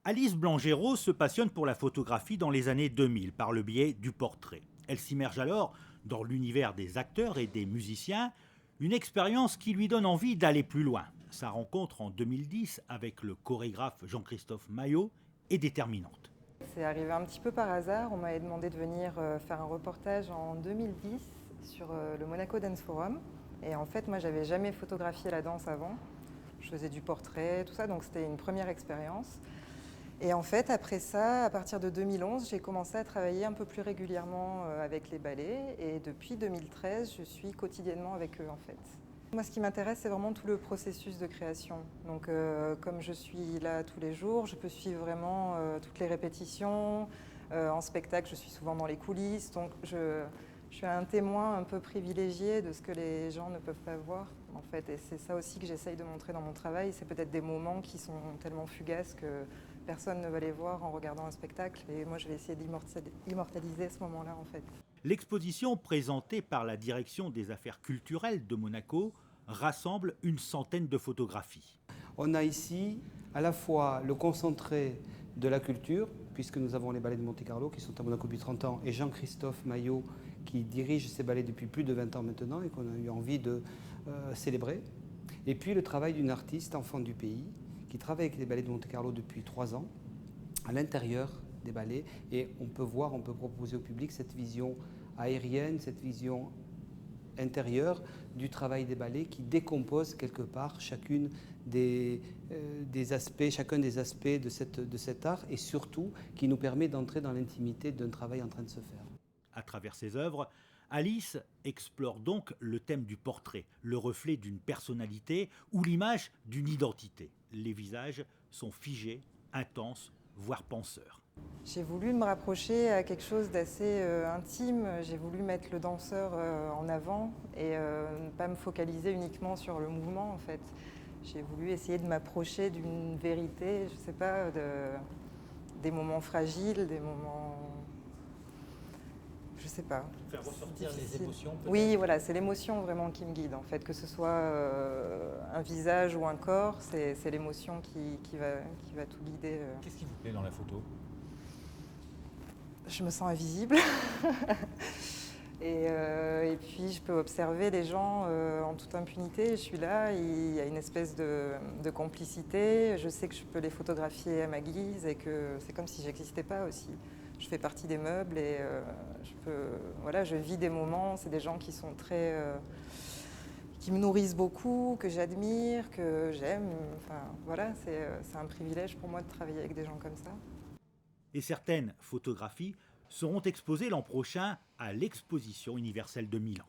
Alice Blangero se passionne pour la photographie dans les années 2000 par le biais du portrait. Elle s'immerge alors dans l'univers des acteurs et des musiciens, une expérience qui lui donne envie d'aller plus loin. Sa rencontre en 2010 avec le chorégraphe Jean-Christophe Maillot est déterminante. C'est arrivé un petit peu par hasard. On m'avait demandé de venir faire un reportage en 2010 sur le Monaco Dance Forum. Et en fait, moi, j'avais jamais photographié la danse avant. Je faisais du portrait, tout ça, donc c'était une première expérience. Et en fait, après ça, à partir de 2011, j'ai commencé à travailler un peu plus régulièrement avec les ballets. Et depuis 2013, je suis quotidiennement avec eux, en fait. Moi, ce qui m'intéresse, c'est vraiment tout le processus de création. Donc, comme je suis là tous les jours, je peux suivre vraiment toutes les répétitions. En spectacle, je suis souvent dans les coulisses. Donc, je suis un témoin un peu privilégié de ce que les gens ne peuvent pas voir, en fait. Et c'est ça aussi que j'essaye de montrer dans mon travail. C'est peut-être des moments qui sont tellement fugaces que personne ne va les voir en regardant un spectacle. Et moi, je vais essayer d'immortaliser ce moment-là, en fait. L'exposition présentée par la direction des affaires culturelles de Monaco rassemble une centaine de photographies. On a ici à la fois le concentré de la culture, puisque nous avons les ballets de Monte-Carlo qui sont à Monaco depuis 30 ans, et Jean-Christophe Maillot qui dirige ces ballets depuis plus de 20 ans maintenant et qu'on a eu envie de célébrer. Et puis le travail d'une artiste, enfant du pays, qui travaille avec les ballets de Monte-Carlo depuis 3 ans, à l'intérieur des ballets. Et on peut voir, on peut proposer au public cette vision aérienne, cette vision intérieure du travail des ballets qui décompose quelque part chacun des aspects de cet art et surtout qui nous permet d'entrer dans l'intimité d'un travail en train de se faire. À travers ses œuvres, Alice explore donc le thème du portrait, le reflet d'une personnalité ou l'image d'une identité. Les visages sont figés, intenses, voire penseurs. J'ai voulu me rapprocher à quelque chose d'assez intime. J'ai voulu mettre le danseur en avant et ne pas me focaliser uniquement sur le mouvement, en fait. J'ai voulu essayer de m'approcher d'une vérité, je ne sais pas, des moments fragiles, des moments... Je sais pas. Faire ressortir les émotions peut-être. Oui, voilà, c'est l'émotion vraiment qui me guide, en fait. Que ce soit un visage ou un corps, c'est l'émotion qui va tout guider. Qu'est-ce qui vous plaît dans la photo ? Je me sens invisible. Et puis, je peux observer les gens en toute impunité. Je suis là, il y a une espèce de complicité. Je sais que je peux les photographier à ma guise et que c'est comme si j'existais pas aussi. Je fais partie des meubles et je vis des moments. C'est des gens qui sont qui me nourrissent beaucoup, que j'admire, que j'aime. Enfin, voilà, c'est un privilège pour moi de travailler avec des gens comme ça. Et certaines photographies seront exposées l'an prochain à l'Exposition universelle de Milan.